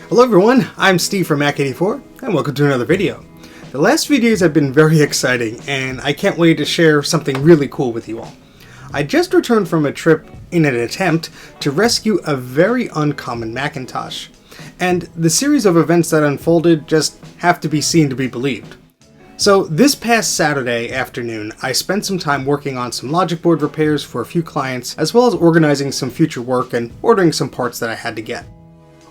Hello everyone, I'm Steve from Mac84, and welcome to another video. The last few days have been very exciting, and I can't wait to share something really cool with you all. I just returned from a trip in an attempt to rescue a very uncommon Macintosh, and the series of events that unfolded just have to be seen to be believed. So this past Saturday afternoon, I spent some time working on some logic board repairs for a few clients, as well as organizing some future work and ordering some parts that I had to get.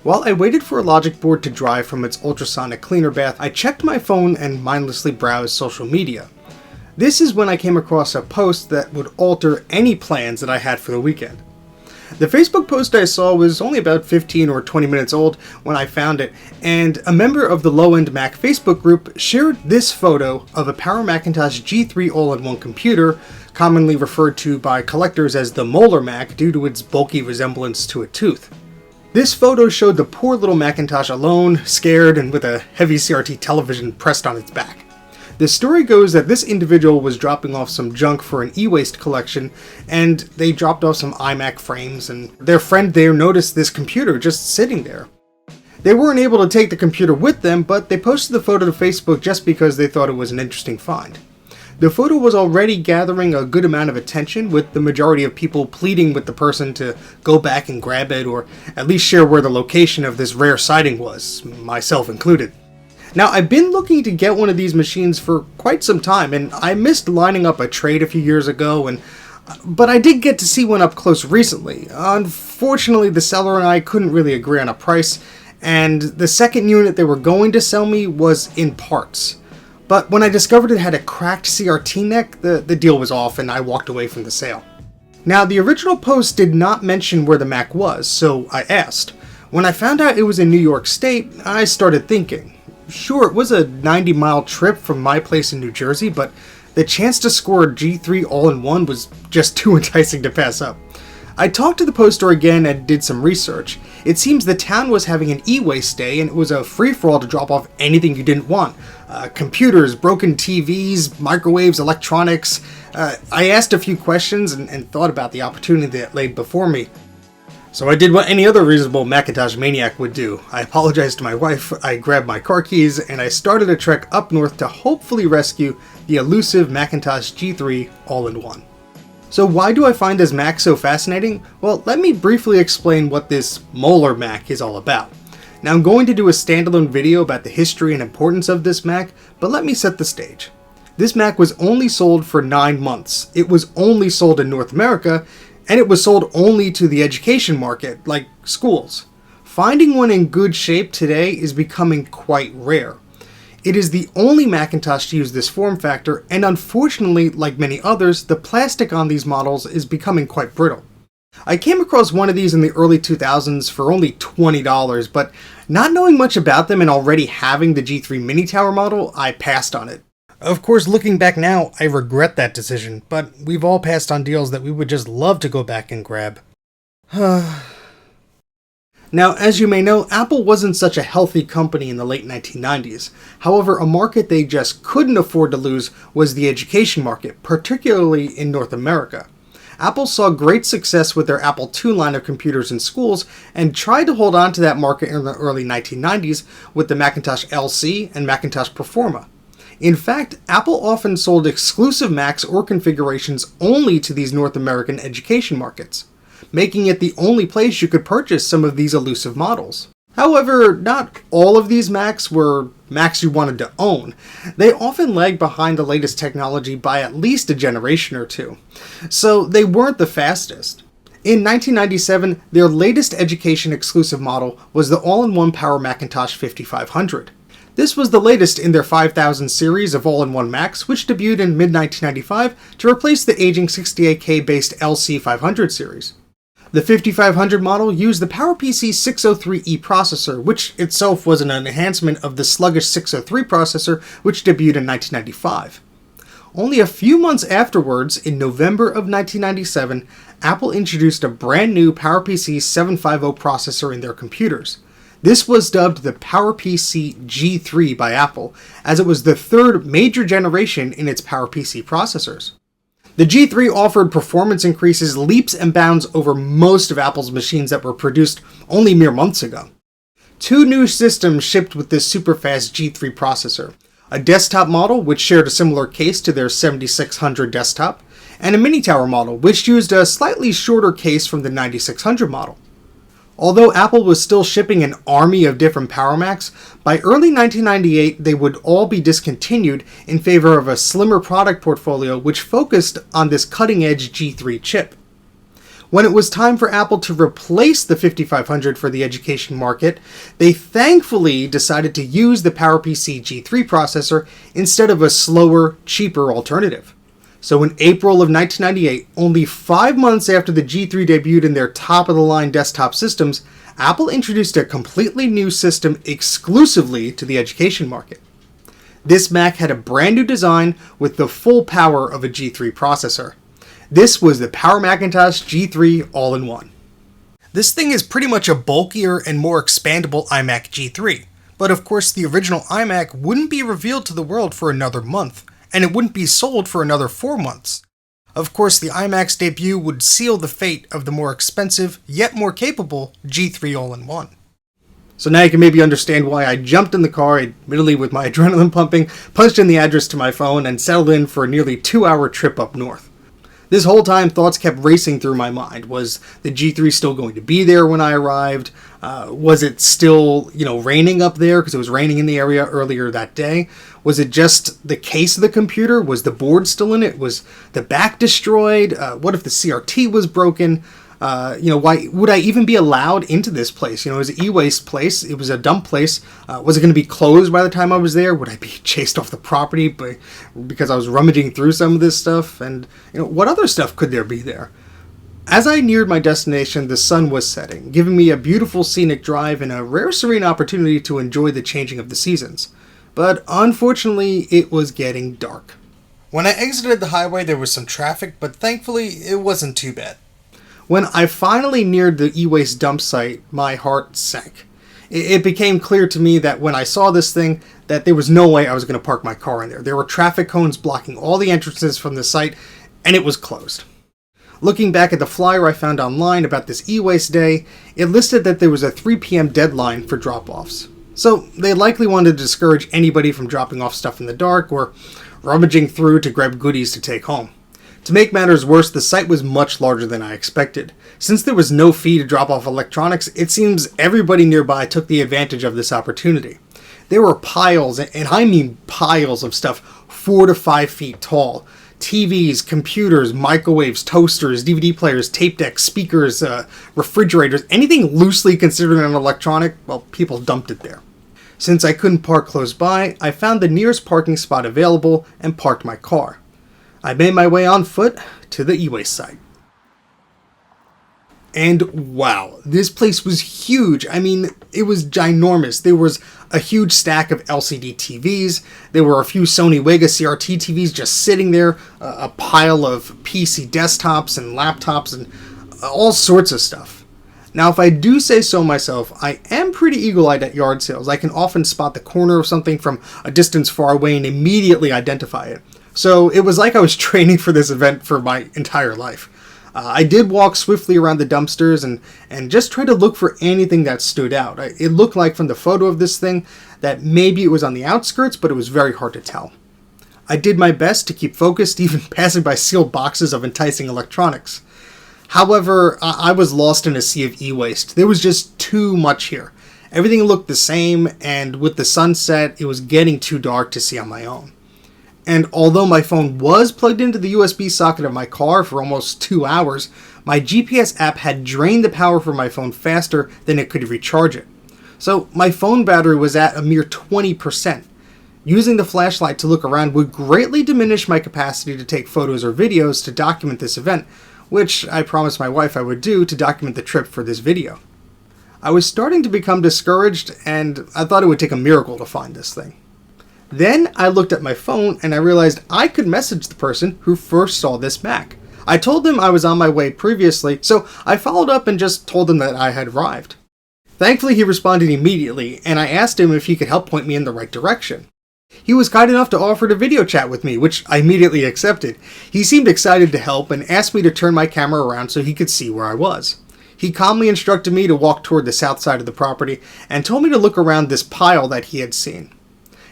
While I waited for a logic board to dry from its ultrasonic cleaner bath, I checked my phone and mindlessly browsed social media. This is when I came across a post that would alter any plans that I had for the weekend. The Facebook post I saw was only about 15 or 20 minutes old when I found it, and a member of the Low-End Mac Facebook group shared this photo of a Power Macintosh G3 all-in-one computer, commonly referred to by collectors as the Molar Mac due to its bulky resemblance to a tooth. This photo showed the poor little Macintosh alone, scared, and with a heavy CRT television pressed on its back. The story goes that this individual was dropping off some junk for an eWaste collection, and they dropped off some iMac frames, and their friend there noticed this computer just sitting there. They weren't able to take the computer with them, but they posted the photo to Facebook just because they thought it was an interesting find. The photo was already gathering a good amount of attention, with the majority of people pleading with the person to go back and grab it, or at least share where the location of this rare sighting was, myself included. Now, I've been looking to get one of these machines for quite some time, and I missed lining up a trade a few years ago, but I did get to see one up close recently. Unfortunately, the seller and I couldn't really agree on a price, and the second unit they were going to sell me was in parts. But when I discovered it had a cracked CRT neck, the deal was off and I walked away from the sale. Now, the original post did not mention where the Mac was, so I asked. When I found out it was in New York State, I started thinking. Sure, it was a 90-mile trip from my place in New Jersey, but the chance to score a G3 all-in-one was just too enticing to pass up. I talked to the post store again and did some research. It seems the town was having an eWaste day, and it was a free-for-all to drop off anything you didn't want. Computers, broken TVs, microwaves, electronics. I asked a few questions and thought about the opportunity that lay before me. So I did what any other reasonable Macintosh maniac would do. I apologized to my wife, I grabbed my car keys, and I started a trek up north to hopefully rescue the elusive Macintosh G3 all-in-one. So why do I find this Mac so fascinating? Well, let me briefly explain what this Molar Mac is all about. Now, I'm going to do a standalone video about the history and importance of this Mac, but let me set the stage. This Mac was only sold for 9 months. It was only sold in North America, and it was sold only to the education market, like schools. Finding one in good shape today is becoming quite rare. It is the only Macintosh to use this form factor, and unfortunately, like many others, the plastic on these models is becoming quite brittle. I came across one of these in the early 2000s for only $20, but not knowing much about them and already having the G3 Mini Tower model, I passed on it. Of course, looking back now, I regret that decision, but we've all passed on deals that we would just love to go back and grab. Now, as you may know, Apple wasn't such a healthy company in the late 1990s. However, a market they just couldn't afford to lose was the education market, particularly in North America. Apple saw great success with their Apple II line of computers in schools and tried to hold on to that market in the early 1990s with the Macintosh LC and Macintosh Performa. In fact, Apple often sold exclusive Macs or configurations only to these North American education markets, making it the only place you could purchase some of these elusive models. However, not all of these Macs were Macs you wanted to own. They often lagged behind the latest technology by at least a generation or two, so they weren't the fastest. In 1997, their latest education exclusive model was the all-in-one Power Macintosh 5500. This was the latest in their 5000 series of all-in-one Macs, which debuted in mid-1995 to replace the aging 68K-based LC500 series. The 5500 model used the PowerPC 603E processor, which itself was an enhancement of the sluggish 603 processor, which debuted in 1995. Only a few months afterwards, in November of 1997, Apple introduced a brand new PowerPC 750 processor in their computers. This was dubbed the PowerPC G3 by Apple, as it was the third major generation in its PowerPC processors. The G3 offered performance increases leaps and bounds over most of Apple's machines that were produced only mere months ago. Two new systems shipped with this super fast G3 processor. A desktop model, which shared a similar case to their 7600 desktop, and a mini tower model, which used a slightly shorter case from the 9600 model. Although Apple was still shipping an army of different Power Macs, by early 1998 they would all be discontinued in favor of a slimmer product portfolio which focused on this cutting-edge G3 chip. When it was time for Apple to replace the 5500 for the education market, they thankfully decided to use the PowerPC G3 processor instead of a slower, cheaper alternative. So in April of 1998, only 5 months after the G3 debuted in their top-of-the-line desktop systems, Apple introduced a completely new system exclusively to the education market. This Mac had a brand new design with the full power of a G3 processor. This was the Power Macintosh G3 all-in-one. This thing is pretty much a bulkier and more expandable iMac G3, but of course the original iMac wouldn't be revealed to the world for another month, and it wouldn't be sold for another 4 months. Of course, the iMac's debut would seal the fate of the more expensive, yet more capable, G3 all-in-one. So now you can maybe understand why I jumped in the car, admittedly with my adrenaline pumping, punched in the address to my phone, and settled in for a nearly 2-hour trip up north. This whole time, thoughts kept racing through my mind. Was the G3 still going to be there when I arrived? Was it still, raining up there because it was raining in the area earlier that day? Was it just the case of the computer? Was the board still in it? Was the back destroyed? What if the CRT was broken? Why would I even be allowed into this place? It was an eWaste place. It was a dump place. Was it going to be closed by the time I was there? Would I be chased off the property because I was rummaging through some of this stuff? And what other stuff could there be there? As I neared my destination, the sun was setting, giving me a beautiful scenic drive and a rare serene opportunity to enjoy the changing of the seasons. But unfortunately, it was getting dark. When I exited the highway, there was some traffic, but thankfully, it wasn't too bad. When I finally neared the eWaste dump site, my heart sank. It became clear to me that when I saw this thing, that there was no way I was going to park my car in there. There were traffic cones blocking all the entrances from the site, and it was closed. Looking back at the flyer I found online about this eWaste day, it listed that there was a 3 p.m. deadline for drop-offs. So they likely wanted to discourage anybody from dropping off stuff in the dark or rummaging through to grab goodies to take home. To make matters worse, the site was much larger than I expected. Since there was no fee to drop off electronics, it seems everybody nearby took the advantage of this opportunity. There were piles, and I mean piles of stuff 4 to 5 feet tall. TVs, computers, microwaves, toasters, DVD players, tape decks, speakers, refrigerators, anything loosely considered an electronic, well, people dumped it there. Since I couldn't park close by, I found the nearest parking spot available and parked my car. I made my way on foot to the eWaste site. And wow, this place was huge. I mean, it was ginormous. There was a huge stack of LCD TVs. There were a few Sony Wega CRT TVs just sitting there, a pile of PC desktops and laptops and all sorts of stuff. Now, if I do say so myself, I am pretty eagle-eyed at yard sales. I can often spot the corner of something from a distance far away and immediately identify it. So it was like I was training for this event for my entire life. I did walk swiftly around the dumpsters and just try to look for anything that stood out. It looked like from the photo of this thing that maybe it was on the outskirts, but it was very hard to tell. I did my best to keep focused, even passing by sealed boxes of enticing electronics. However, I was lost in a sea of e-waste. There was just too much here. Everything looked the same, and with the sunset, it was getting too dark to see on my own. And although my phone was plugged into the USB socket of my car for almost 2 hours, my GPS app had drained the power from my phone faster than it could recharge it. So my phone battery was at a mere 20%. Using the flashlight to look around would greatly diminish my capacity to take photos or videos to document this event, which I promised my wife I would do to document the trip for this video. I was starting to become discouraged, and I thought it would take a miracle to find this thing. Then I looked at my phone and I realized I could message the person who first saw this Mac. I told them I was on my way previously, so I followed up and just told him that I had arrived. Thankfully, he responded immediately, and I asked him if he could help point me in the right direction. He was kind enough to offer to video chat with me, which I immediately accepted. He seemed excited to help and asked me to turn my camera around so he could see where I was. He calmly instructed me to walk toward the south side of the property and told me to look around this pile that he had seen.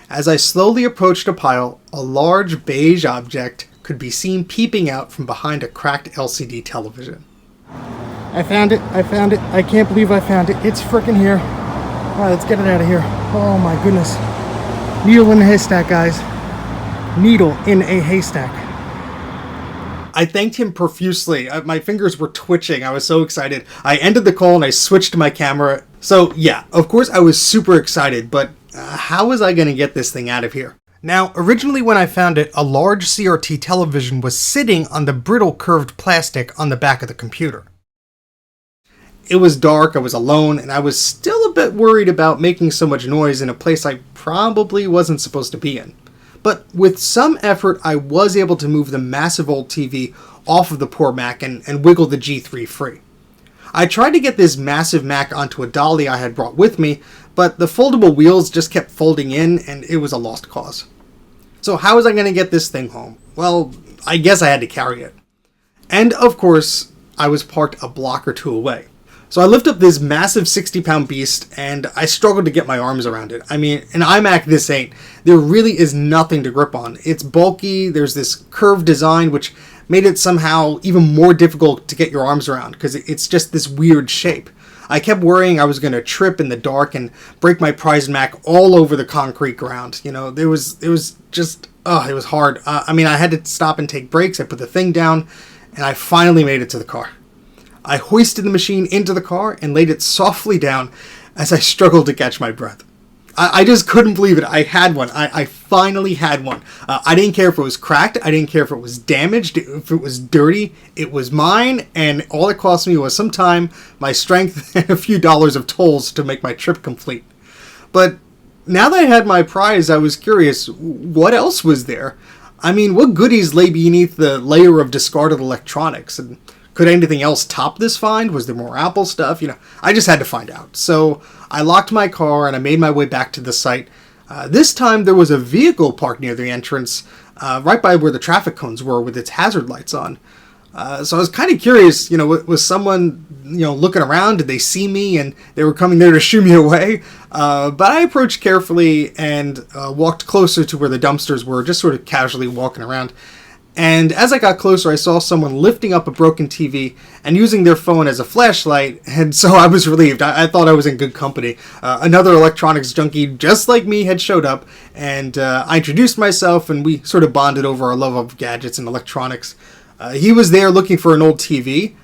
As I slowly approached the pile, a large beige object could be seen peeping out from behind a cracked LCD television. I found it. I can't believe I found it. It's freaking here. All right, let's get it out of here. Oh my goodness. Needle in a haystack, guys. Needle in a haystack. I thanked him profusely. My fingers were twitching. I was so excited. I ended the call and I switched to my camera. So yeah, of course I was super excited, but how was I going to get this thing out of here? Now, originally when I found it, a large CRT television was sitting on the brittle curved plastic on the back of the computer. It was dark, I was alone, and I was still a bit worried about making so much noise in a place I probably wasn't supposed to be in. But with some effort, I was able to move the massive old TV off of the poor Mac and wiggle the G3 free. I tried to get this massive Mac onto a dolly I had brought with me, but the foldable wheels just kept folding in and it was a lost cause. So how was I going to get this thing home? Well, I guess I had to carry it. And of course, I was parked a block or two away. So I lift up this massive 60-pound beast, and I struggled to get my arms around it. I mean, an iMac this ain't. There really is nothing to grip on. It's bulky, there's this curved design, which made it somehow even more difficult to get your arms around, because it's just this weird shape. I kept worrying I was going to trip in the dark and break my prized Mac all over the concrete ground. You know, it was just, it was hard. I mean, I had to stop and take breaks. I put the thing down, and I finally made it to the car. I hoisted the machine into the car and laid it softly down as I struggled to catch my breath. I just couldn't believe it. I had one. I finally had one. I didn't care if it was cracked. I didn't care if it was damaged, if it was dirty. It was mine, and all it cost me was some time, my strength, and a few dollars of tolls to make my trip complete. But now that I had my prize, I was curious, what else was there? I mean, what goodies lay beneath the layer of discarded electronics? And could anything else top this find? Was there more Apple stuff? You know, I just had to find out. So I locked my car and I made my way back to the site. This time there was a vehicle parked near the entrance, right by where the traffic cones were with its hazard lights on. So I was kind of curious, you know, was someone, you know, looking around? Did they see me and they were coming there to shoo me away? But I approached carefully and walked closer to where the dumpsters were, just sort of casually walking around. And as I got closer, I saw someone lifting up a broken TV and using their phone as a flashlight, and so I was relieved. I thought I was in good company. Another electronics junkie just like me had showed up, and I introduced myself, and we sort of bonded over our love of gadgets and electronics. He was there looking for an old TV,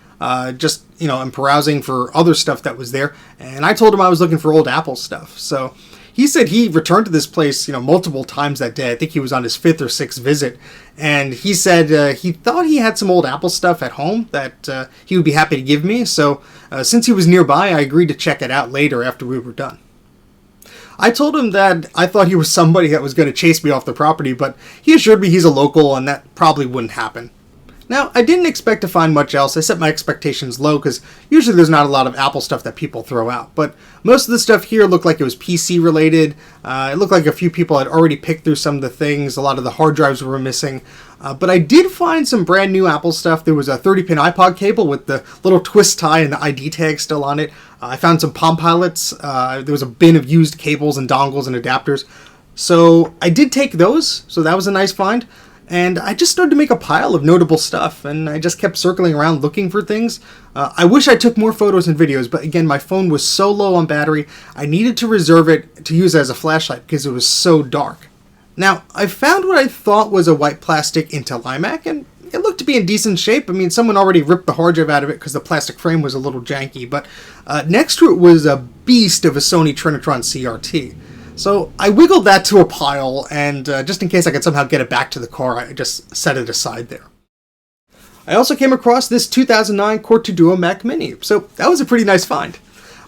just, you know, and perusing for other stuff that was there, and I told him I was looking for old Apple stuff, so he said he returned to this place, you know, multiple times that day. I think he was on his 5th or 6th visit. And he said he thought he had some old Apple stuff at home that he would be happy to give me. So since he was nearby, I agreed to check it out later after we were done. I told him that I thought he was somebody that was going to chase me off the property, but he assured me he's a local and that probably wouldn't happen. Now, I didn't expect to find much else. I set my expectations low because usually there's not a lot of Apple stuff that people throw out. But most of the stuff here looked like it was PC related. It looked like a few people had already picked through some of the things. A lot of the hard drives were missing. But I did find some brand new Apple stuff. There was a 30-pin iPod cable with the little twist tie and the ID tag still on it. I found some Palm Pilots. There was a bin of used cables and dongles and adapters. So I did take those. So that was a nice find. And I just started to make a pile of notable stuff, and I just kept circling around looking for things. I wish I took more photos and videos, but again, my phone was so low on battery, I needed to reserve it to use as a flashlight because it was so dark. Now, I found what I thought was a white plastic Intel iMac, and it looked to be in decent shape. I mean, someone already ripped the hard drive out of it because the plastic frame was a little janky, but next to it was a beast of a Sony Trinitron CRT. So I wiggled that to a pile, and just in case I could somehow get it back to the car, I just set it aside there. I also came across this 2009 Core 2 Duo Mac Mini, so that was a pretty nice find.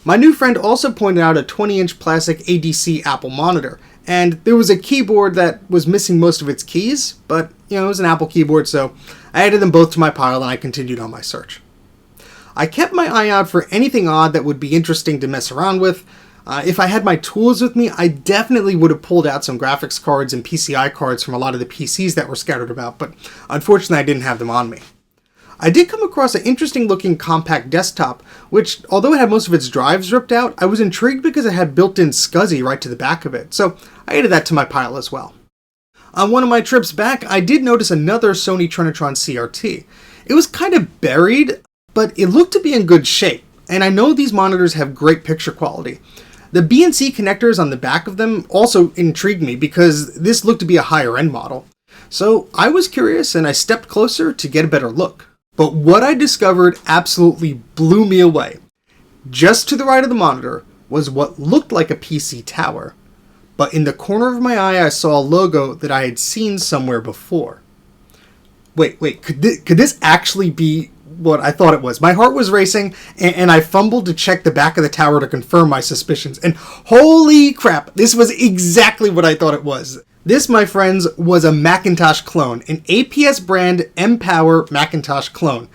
My new friend also pointed out a 20-inch plastic ADC Apple monitor, and there was a keyboard that was missing most of its keys, but, you know, it was an Apple keyboard, so I added them both to my pile and I continued on my search. I kept my eye out for anything odd that would be interesting to mess around with. If I had my tools with me, I definitely would have pulled out some graphics cards and PCI cards from a lot of the PCs that were scattered about, but unfortunately I didn't have them on me. I did come across an interesting looking compact desktop, which, although it had most of its drives ripped out, I was intrigued because it had built-in SCSI right to the back of it, so I added that to my pile as well. On one of my trips back, I did notice another Sony Trinitron CRT. It was kind of buried, but it looked to be in good shape, and I know these monitors have great picture quality. The BNC connectors on the back of them also intrigued me because this looked to be a higher end model. So I was curious and I stepped closer to get a better look. But what I discovered absolutely blew me away. Just to the right of the monitor was what looked like a PC tower. But in the corner of my eye I saw a logo that I had seen somewhere before. Wait, could this actually be what I thought it was? My heart was racing, and I fumbled to check the back of the tower to confirm my suspicions. And holy crap, this was exactly what I thought it was. This, my friends, was a Macintosh clone, an APS brand M-Power Macintosh clone.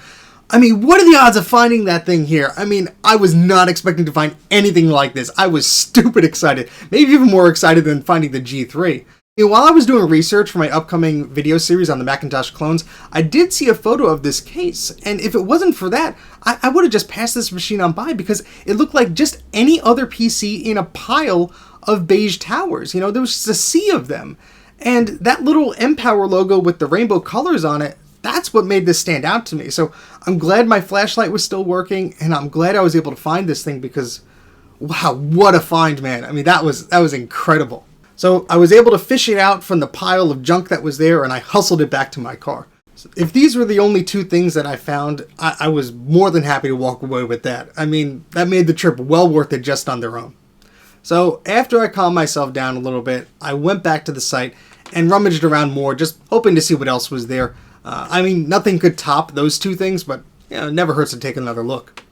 I mean, what are the odds of finding that thing here? I mean, I was not expecting to find anything like this. I was stupid excited, maybe even more excited than finding the G3. While I was doing research for my upcoming video series on the Macintosh clones, I did see a photo of this case, and if it wasn't for that, I would have just passed this machine on by because it looked like just any other PC in a pile of beige towers. There was just a sea of them. And that little M-Power logo with the rainbow colors on it, that's what made this stand out to me. So I'm glad my flashlight was still working, and I'm glad I was able to find this thing because, wow, what a find, man. I mean, that was incredible. So I was able to fish it out from the pile of junk that was there, and I hustled it back to my car. So if these were the only two things that I found, I was more than happy to walk away with that. I mean, that made the trip well worth it just on their own. So after I calmed myself down a little bit, I went back to the site and rummaged around more, just hoping to see what else was there. I mean, nothing could top those two things, but it never hurts to take another look.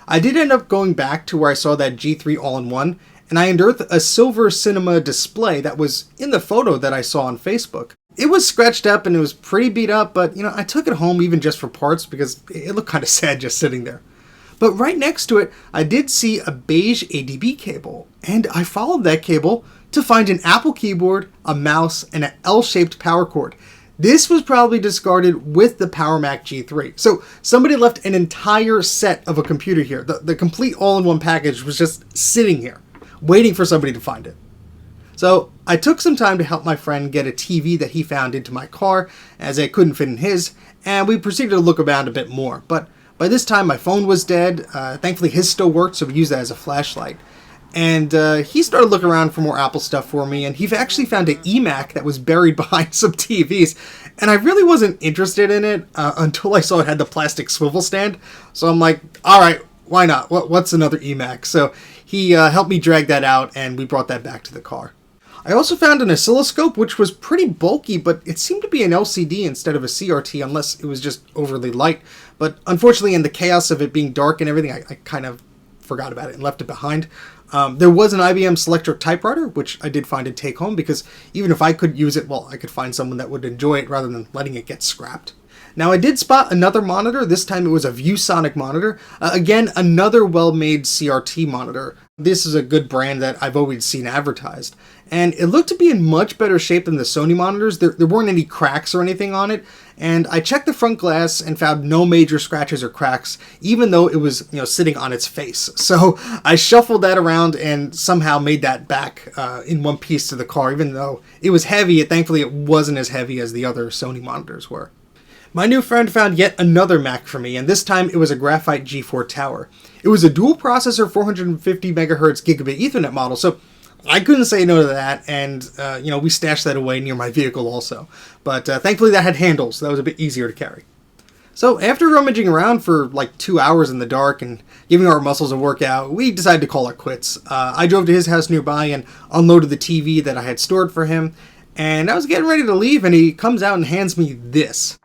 I did end up going back to where I saw that G3 all-in-one, and I unearthed a silver cinema display that was in the photo that I saw on Facebook. It was scratched up and it was pretty beat up, but I took it home even just for parts because it looked kind of sad just sitting there. But right next to it, I did see a beige ADB cable, and I followed that cable to find an Apple keyboard, a mouse, and an L-shaped power cord. This was probably discarded with the Power Mac G3. So somebody left an entire set of a computer here. The complete all-in-one package was just sitting here, waiting for somebody to find it. So I took some time to help my friend get a TV that he found into my car, as it couldn't fit in his, and we proceeded to look around a bit more. But by this time my phone was dead. Thankfully his still worked, so we used that as a flashlight. And he started looking around for more Apple stuff for me, and he actually found an eMac that was buried behind some TVs. And I really wasn't interested in it until I saw it had the plastic swivel stand. So I'm like, all right, why not? What's another eMac? So he helped me drag that out, and we brought that back to the car. I also found an oscilloscope, which was pretty bulky, but it seemed to be an LCD instead of a CRT, unless it was just overly light. But unfortunately, in the chaos of it being dark and everything, I kind of forgot about it and left it behind. There was an IBM Selectric typewriter, which I did find and take home, because even if I could use it, well, I could find someone that would enjoy it rather than letting it get scrapped. Now, I did spot another monitor. This time it was a ViewSonic monitor. Again, another well-made CRT monitor. This is a good brand that I've always seen advertised. And it looked to be in much better shape than the Sony monitors. There weren't any cracks or anything on it. And I checked the front glass and found no major scratches or cracks, even though it was, sitting on its face. So I shuffled that around and somehow made that back in one piece to the car, even though it was heavy. Thankfully, it wasn't as heavy as the other Sony monitors were. My new friend found yet another Mac for me, and this time it was a Graphite G4 Tower. It was a dual processor 450 MHz gigabit Ethernet model, so I couldn't say no to that, and we stashed that away near my vehicle also. But thankfully that had handles, so that was a bit easier to carry. So after rummaging around for like 2 hours in the dark and giving our muscles a workout, we decided to call it quits. I drove to his house nearby and unloaded the TV that I had stored for him, and I was getting ready to leave, and he comes out and hands me this.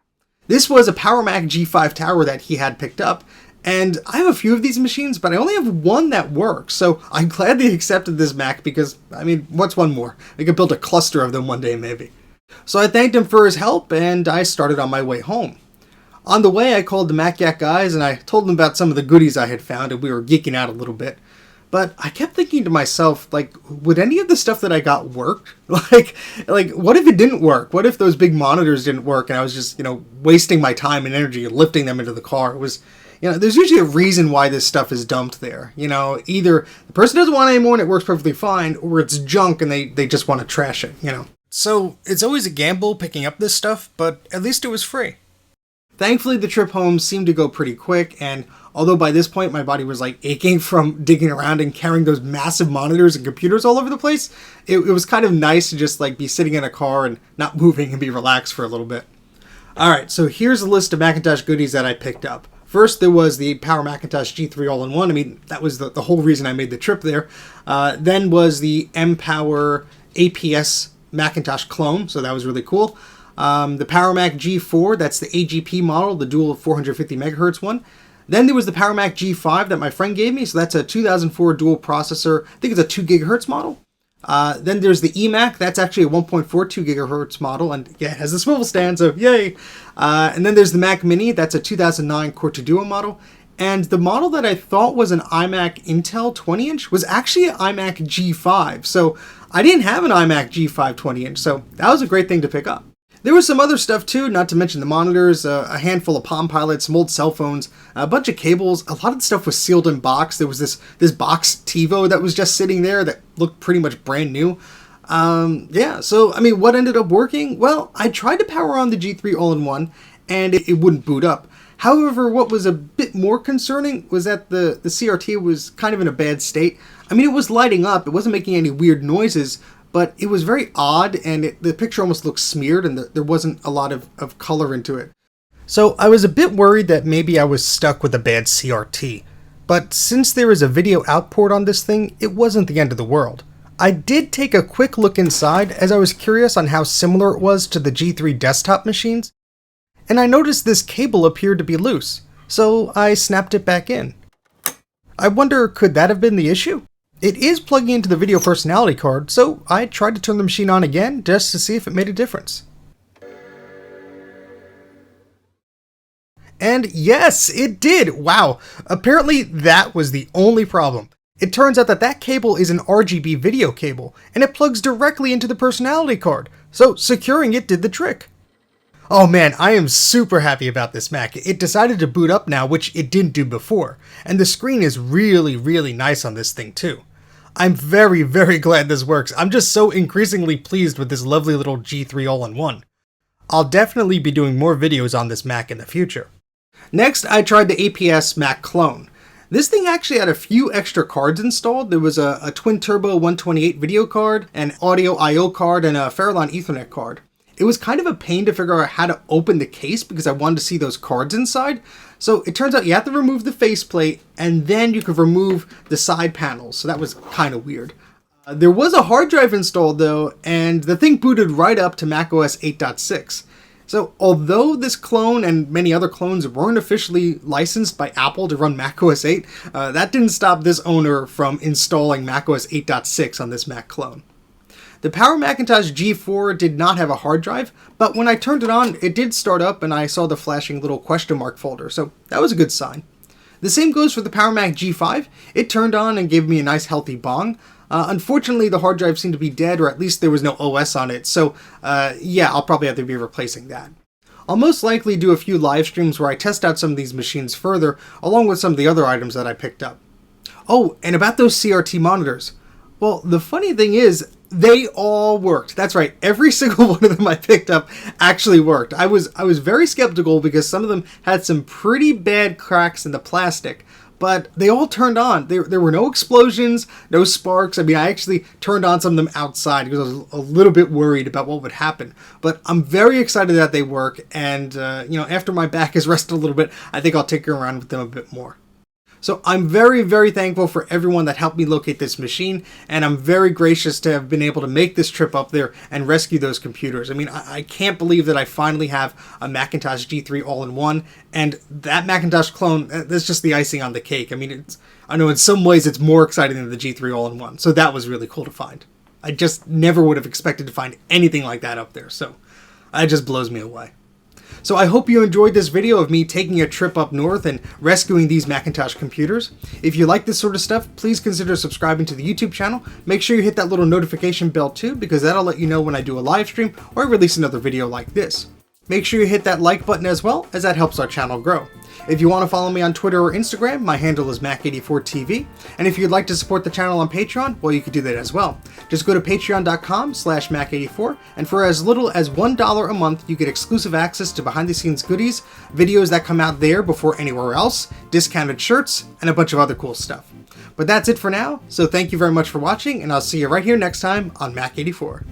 This was a Power Mac G5 Tower that he had picked up, and I have a few of these machines, but I only have one that works, so I'm glad they accepted this Mac because, what's one more? We could build a cluster of them one day, maybe. So I thanked him for his help, and I started on my way home. On the way, I called the Mac Yak guys, and I told them about some of the goodies I had found, and we were geeking out a little bit. But I kept thinking to myself, like, would any of the stuff that I got work? Like, what if it didn't work? What if those big monitors didn't work and I was just, wasting my time and energy lifting them into the car? It was, there's usually a reason why this stuff is dumped there. Either the person doesn't want it anymore and it works perfectly fine, or it's junk and they just want to trash it, So it's always a gamble picking up this stuff, but at least it was free. Thankfully, the trip home seemed to go pretty quick, and although by this point my body was like aching from digging around and carrying those massive monitors and computers all over the place, it was kind of nice to just like be sitting in a car and not moving and be relaxed for a little bit. Alright, so here's a list of Macintosh goodies that I picked up. First, there was the Power Macintosh G3 All-in-One. I mean, that was the whole reason I made the trip there. Then was the M-Power APS Macintosh clone, so that was really cool. The Power Mac G4, that's the AGP model, the dual 450 megahertz one. Then there was the Power Mac G5 that my friend gave me, so that's a 2004 dual processor. I think it's a 2 gigahertz model. Then there's the eMac, that's actually a 1.42 gigahertz model, and yeah, it has a swivel stand, so yay! And then there's the Mac Mini, that's a 2009 Core 2 Duo model. And the model that I thought was an iMac Intel 20-inch was actually an iMac G5, so I didn't have an iMac G5 20-inch, so that was a great thing to pick up. There was some other stuff too, not to mention the monitors, a handful of Palm Pilots, some old cell phones, a bunch of cables. A lot of the stuff was sealed in box. There was this box TiVo that was just sitting there that looked pretty much brand new. Yeah, so I mean, what ended up working? Well, I tried to power on the G3 All-in-One, and it wouldn't boot up. However, what was a bit more concerning was that the CRT was kind of in a bad state. I mean, it was lighting up, it wasn't making any weird noises, but it was very odd, and the picture almost looked smeared, and there wasn't a lot of color into it. So I was a bit worried that maybe I was stuck with a bad CRT. But since there is a video output on this thing, it wasn't the end of the world. I did take a quick look inside as I was curious on how similar it was to the G3 desktop machines, and I noticed this cable appeared to be loose, so I snapped it back in. I wonder, could that have been the issue? It is plugging into the video personality card, so I tried to turn the machine on again just to see if it made a difference. And yes, it did! Wow, apparently that was the only problem. It turns out that cable is an RGB video cable, and it plugs directly into the personality card, so securing it did the trick. Oh man, I am super happy about this Mac. It decided to boot up now, which it didn't do before, and the screen is really, really nice on this thing too. I'm very, very glad this works. I'm just so increasingly pleased with this lovely little G3 All-in-One. I'll definitely be doing more videos on this Mac in the future. Next, I tried the APS Mac clone. This thing actually had a few extra cards installed. There was a twin turbo 128 video card, an audio AIO card, and a Farallon Ethernet card. It was kind of a pain to figure out how to open the case because I wanted to see those cards inside. So it turns out you have to remove the faceplate and then you could remove the side panels. So that was kind of weird. There was a hard drive installed though, and the thing booted right up to macOS 8.6. So although this clone and many other clones weren't officially licensed by Apple to run macOS 8, that didn't stop this owner from installing macOS 8.6 on this Mac clone. The Power Macintosh G4 did not have a hard drive, but when I turned it on, it did start up and I saw the flashing little question mark folder, so that was a good sign. The same goes for the Power Mac G5. It turned on and gave me a nice healthy bong. Unfortunately, the hard drive seemed to be dead, or at least there was no OS on it, so yeah, I'll probably have to be replacing that. I'll most likely do a few live streams where I test out some of these machines further, along with some of the other items that I picked up. Oh, and about those CRT monitors. Well, the funny thing is, they all worked. That's right, every single one of them I picked up actually worked. I was very skeptical because some of them had some pretty bad cracks in the plastic, but they all turned on. There were no explosions, no sparks. I mean, I actually turned on some of them outside because I was a little bit worried about what would happen. But I'm very excited that they work, and after my back has rested a little bit, I think I'll tinker around with them a bit more. So I'm very, very thankful for everyone that helped me locate this machine, and I'm very gracious to have been able to make this trip up there and rescue those computers. I mean, I can't believe that I finally have a Macintosh G3 All-in-One, and that Macintosh clone, that's just the icing on the cake. I mean, I know in some ways it's more exciting than the G3 All-in-One, so that was really cool to find. I just never would have expected to find anything like that up there, so it just blows me away. So I hope you enjoyed this video of me taking a trip up north and rescuing these Macintosh computers. If you like this sort of stuff, please consider subscribing to the YouTube channel. Make sure you hit that little notification bell too, because that'll let you know when I do a live stream or release another video like this. Make sure you hit that like button as well, as that helps our channel grow. If you want to follow me on Twitter or Instagram, my handle is Mac84TV. And if you'd like to support the channel on Patreon, well, you could do that as well. Just go to patreon.com/Mac84, and for as little as $1 a month, you get exclusive access to behind-the-scenes goodies, videos that come out there before anywhere else, discounted shirts, and a bunch of other cool stuff. But that's it for now, so thank you very much for watching, and I'll see you right here next time on Mac84.